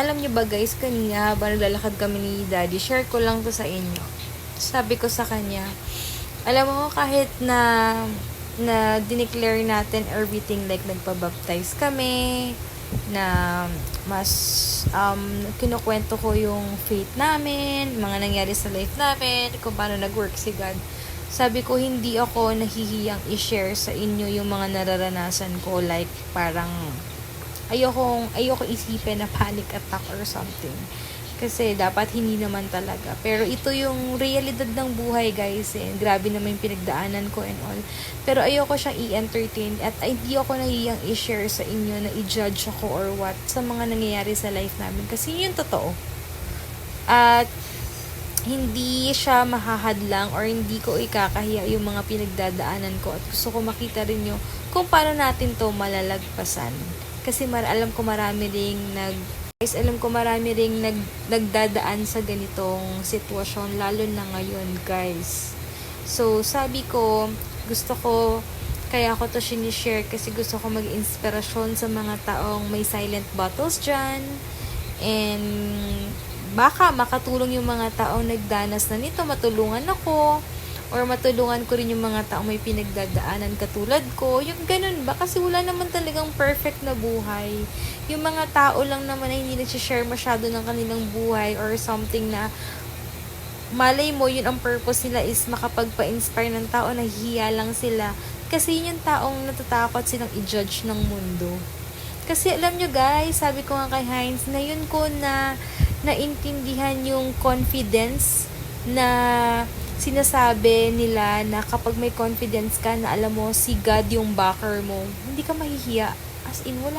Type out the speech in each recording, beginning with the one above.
Alam niyo ba guys, kanina habang naglalakad kami ni Daddy, share ko lang to sa inyo. Sabi ko sa kanya, alam mo kahit na dineclare natin everything, like nagpa-baptize kami, na mas kinukwento ko yung faith namin, mga nangyari sa life namin, kung paano nag-work si God. Sabi ko, hindi ako nahihiyang i-share sa inyo yung mga nararanasan ko, like parang ayoko isipin na panic attack or something. Kasi dapat hindi naman talaga. Pero ito yung realidad ng buhay, guys. Grabe naman yung pinagdaanan ko and all. Pero ayoko siyang i-entertain at hindi ako nahiyang i-share sa inyo na i-judge ako or what sa mga nangyayari sa life namin. Kasi yun totoo. At hindi siya mahahadlang or hindi ko ikakahiya yung mga pinagdadaanan ko. At gusto ko makita rin nyo kung paano natin to malalagpasan. Kasi alam ko marami ring nagdadaan sa ganitong sitwasyon, lalo na ngayon, guys. So, sabi ko, kaya ako to sinishare kasi gusto ko mag-inspirasyon sa mga taong may silent battles dyan. And, baka makatulong yung mga taong nagdanas na nito, matulungan ako. Or matulungan ko rin yung mga taong may pinagdadaanan katulad ko. Yung ganun ba? Kasi wala naman talagang perfect na buhay. Yung mga tao lang naman na hindi nagsishare masyado ng kanilang buhay or something na malay mo, yun ang purpose nila is makapagpa-inspire ng tao na hiya lang sila. Kasi yun yung taong natatakot silang i-judge ng mundo. Kasi alam nyo guys, sabi ko nga kay Heinz, na yun ko na naintindihan yung confidence na sinasabi nila na kapag may confidence ka na alam mo si God yung backer mo, hindi ka mahihiya. As in, wala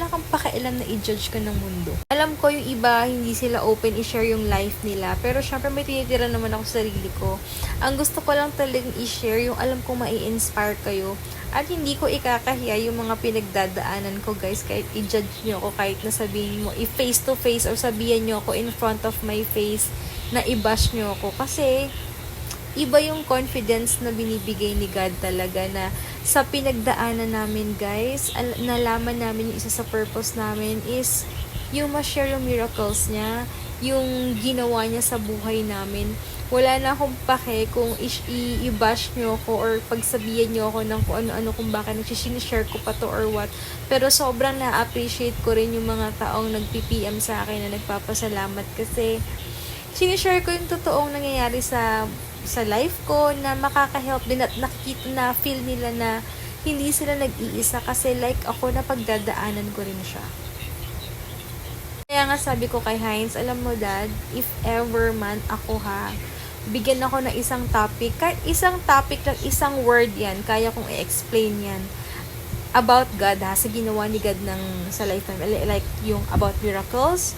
kang pakialam na i-judge ka ng mundo. Alam ko yung iba, hindi sila open i-share yung life nila. Pero syempre may tinitira naman ako sa sarili ko. Ang gusto ko lang talagang i-share yung alam ko mai-inspire kayo. At hindi ko ikakahiya yung mga pinagdadaanan ko guys. Kahit i-judge nyo ako, kahit na sabihin mo, i-face to face or sabihan nyo ako in front of my face na i-bash nyo ako. Kasi iba yung confidence na binibigay ni God talaga na sa pinagdaanan namin guys, nalaman namin yung isa sa purpose namin is yung ma-share yung miracles niya, yung ginawa niya sa buhay namin. Wala na akong pake kung i-bash nyo ako or pagsabihan nyo ako ng kung ano-ano kung bakit nag-share ko pa to or what. Pero sobrang na-appreciate ko rin yung mga taong nag-PPM sa akin na nagpapasalamat kasi sinishare ko yung totoong nangyayari sa life ko na makaka-help din at nakikita na feel nila na hindi sila nag-iisa kasi like ako na pagdadaanan ko rin siya. Kaya nga sabi ko kay Heinz, alam mo dad, if ever man ako bigyan ako ng isang topic, kahit isang topic lang, isang word yan, kaya kong i-explain yan about God sa ginawa ni God sa lifetime, like yung about miracles,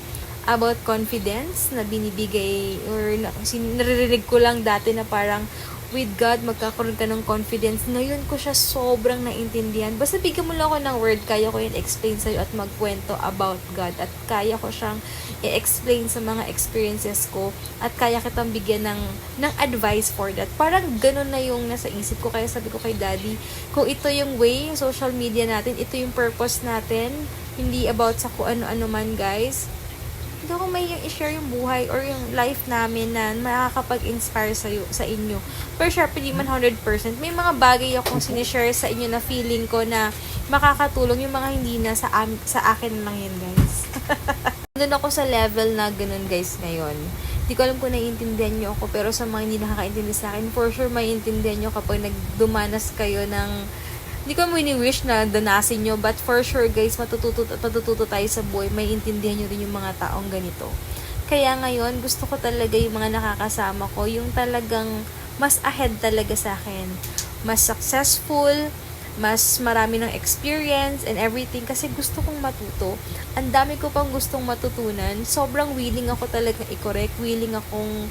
about confidence na binibigay or naririnig ko lang dati na parang with God magkakaroon ka ng confidence. Ngayon ko siya sobrang naintindihan. Basta bigyan mo lang ako ng word, kaya ko yun explain sa'yo at magkwento about God at kaya ko siyang i-explain sa mga experiences ko at kaya kitang bigyan ng advice for that. Parang ganun na yung nasa isip ko. Kaya sabi ko kay Daddy, kung ito yung way, yung social media natin, ito yung purpose natin, hindi about sa kung ano-ano man guys. Hindi ako may i-share yung buhay or yung life namin na makakapag-inspire sa inyo. Pero syempre, di man 100%. May mga bagay akong sinishare sa inyo na feeling ko na makakatulong yung mga hindi na sa akin lang yan, guys. Doon ako sa level na ganun, guys, ngayon. Hindi ko alam kung naiintindihan nyo ako, pero sa mga hindi nakakaintindi sa akin, for sure, maiintindihan nyo kapag nagdumanas kayo ng hindi ko wish na danasin nyo, but for sure guys, matututo tayo sa buhay, may intindihan nyo rin yung mga taong ganito. Kaya ngayon, gusto ko talaga yung mga nakakasama ko, yung talagang mas ahead talaga sa akin. Mas successful, mas marami ng experience and everything kasi gusto kong matuto. Ang dami ko pang gustong matutunan. Sobrang willing ako talaga i-correct, willing akong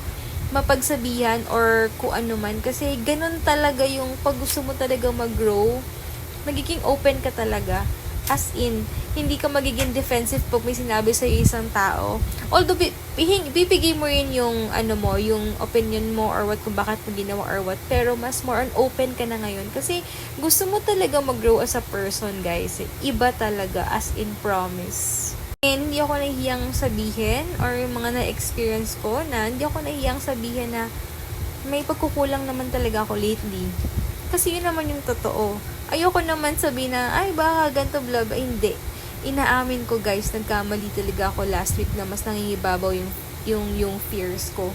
mapagsabihan or kung ano man. Kasi ganun talaga yung pag gusto mo talaga mag-grow, magiging open ka talaga. As in, hindi ka magiging defensive pag may sinabi sa isang tao. Although, bibigay mo rin yung, yung opinion mo or what, kung bakit mo ginawa or what. Pero, mas more on open ka na ngayon. Kasi, gusto mo talaga mag-grow as a person, guys. Iba talaga, as in promise. And hindi ako nahihiyang sabihin or yung mga na-experience ko na hindi ako nahihiyang sabihin na may pagkukulang naman talaga ako lately. Kasi yun naman yung totoo. Ayoko naman sabihin na, ay baka ganito blah blah. Hindi. Inaamin ko guys, nagkamali talaga ako last week na mas nangingibabaw yung fears ko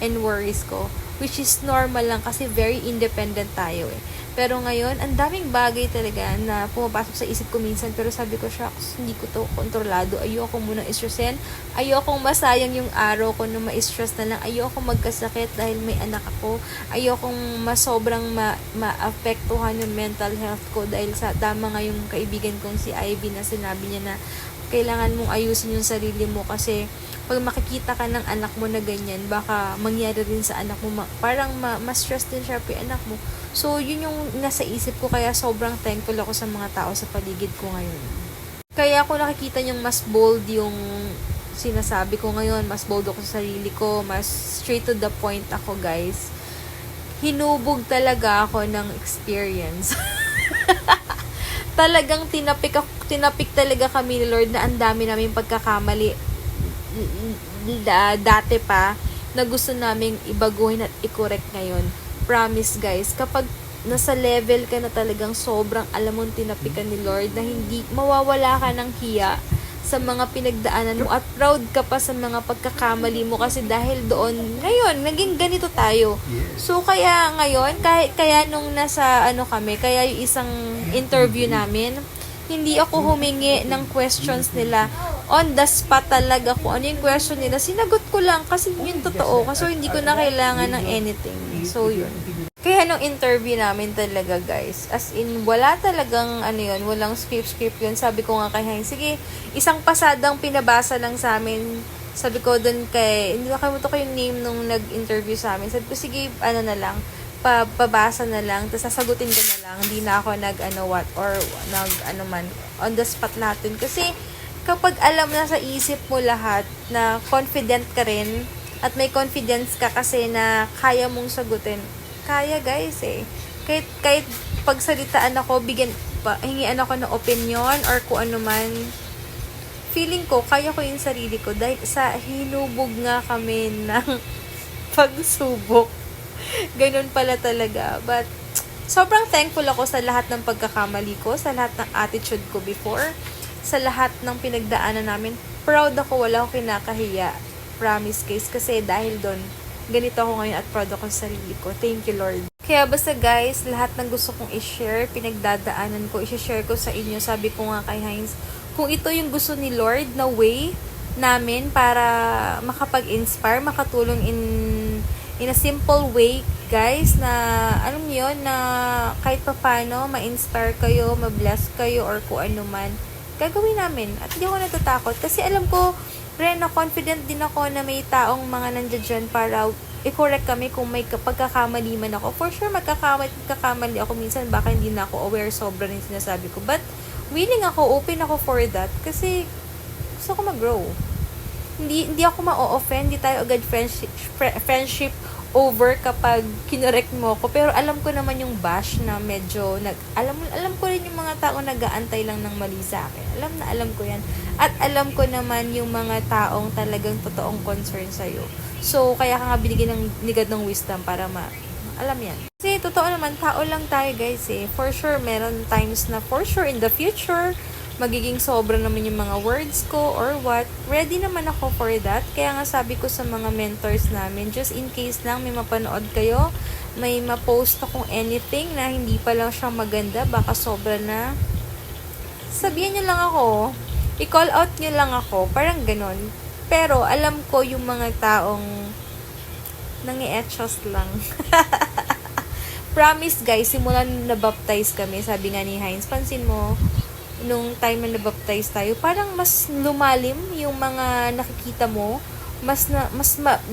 and worries ko. Which is normal lang kasi very independent tayo eh. Pero ngayon, ang daming bagay talaga na pumapasok sa isip ko minsan. Pero sabi ko, shucks, hindi ko to kontrolado. Ayoko munang stressin. Ayoko masayang yung araw ko na ma-stress na lang. Ayoko magkasakit dahil may anak ako. Ayoko sobrang maapektuhan yung mental health ko dahil sa tama nga yung kaibigan kong si Ivy na sinabi niya na kailangan mong ayusin yung sarili mo kasi pag makikita ka ng anak mo na ganyan, baka mangyari rin sa anak mo. Parang ma-stress din siya yung anak mo. So, yun yung nasa isip ko. Kaya sobrang thankful ako sa mga tao sa paligid ko ngayon. Kaya ako nakikita yung mas bold yung sinasabi ko ngayon. Mas bold ako sa sarili ko. Mas straight to the point ako, guys. Hinubog talaga ako ng experience. Talagang tinapik talaga kami ni Lord na ang dami namin pagkakamali dati pa na gusto naming ibaguhin at i-correct ngayon. Promise guys, kapag nasa level ka na talagang sobrang alam mong tinapikan ni Lord na hindi mawawala ka ng hiya sa mga pinagdaanan mo at proud ka pa sa mga pagkakamali mo kasi dahil doon, ngayon, naging ganito tayo. So, kaya ngayon, kaya nung nasa kami, kaya yung isang interview namin, hindi ako humingi ng questions nila. On the spot talaga kung ano yung question nila. Sinagot ko lang kasi yun totoo. Kasi hindi ko na kailangan ng anything. So, yun. Kaya nung interview namin talaga, guys, as in, wala talagang, walang script yun. Sabi ko nga kay Hines, sige, isang pasadang pinabasa lang sa amin. Sabi ko dun hindi ko kalimutan ko yung name nung nag-interview sa amin. Sabi ko, sige, pabasa na lang, tapos sasagutin ko na lang. Hindi na ako on the spot natin. Kasi, kapag alam na sa isip mo lahat na confident ka rin at may confidence ka kasi na kaya mong sagutin, kaya guys eh. Kahit pagsalitaan ako, hingian ako ng opinion or kung ano man, feeling ko, kaya ko yung sarili ko dahil sa hinubog nga kami ng pagsubok. Ganun pala talaga. But, sobrang thankful ako sa lahat ng pagkakamali ko, sa lahat ng attitude ko before, sa lahat ng pinagdaanan namin. Proud ako, wala akong kinakahiya. Promise guys, kasi dahil doon, ganito ako ngayon at proud ako sa sarili ko. Thank you Lord. Kaya basta guys, lahat ng gusto kong i-share, pinagdadaanan ko, i-share ko sa inyo. Sabi ko nga kay Hines, kung ito yung gusto ni Lord na way namin para makapag-inspire, makatulong in a simple way, guys, na alam niyo na kahit paano ma-inspire kayo, ma-bless kayo or kung ano man, gagawin namin. At hindi ako natatakot kasi alam ko rin na confident din ako na may taong mga nandiyan dyan para i-correct kami kung may pagkakamali man ako. For sure, magkakamali ako minsan, baka hindi na ako aware sobra rin sinasabi ko. But, willing ako, open ako for that kasi gusto ko mag-grow. Hindi ako ma-offend, hindi tayo agad friendship over kapag kinorek mo ko. Pero alam ko naman yung bash na medyo alam ko rin yung mga tao nag-aantay lang ng mali sa akin. Alam ko yan. At alam ko naman yung mga taong talagang totoong concern sa'yo. So, kaya ka nga binigyan ng nigad ng wisdom para alam yan. Kasi totoo naman, tao lang tayo guys eh. For sure, meron times na for sure in the future, magiging sobra naman yung mga words ko or what. Ready naman ako for that. Kaya nga sabi ko sa mga mentors namin, just in case lang may mapanood kayo, may ma-post akong anything na hindi pa lang siya maganda, baka sobra na, sabihan nyo lang ako, i-call out nyo lang ako, parang ganon. Pero alam ko yung mga taong nangi-etchos lang. Promise guys, simulan na baptize kami, sabi nga ni Hines, pansin mo, nung time na nabaptize tayo, parang mas lumalim yung mga nakikita mo,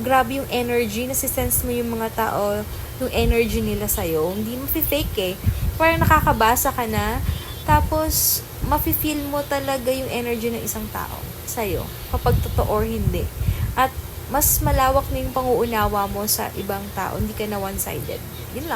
grabe yung energy, nasisense mo yung mga tao, yung energy nila sa'yo, hindi mo fake eh. Parang nakakabasa ka na, tapos mafe-feel mo talaga yung energy ng isang tao sa'yo, kapag totoo or hindi. At mas malawak na yung panguunawa mo sa ibang tao, hindi ka na one-sided. Yun lang.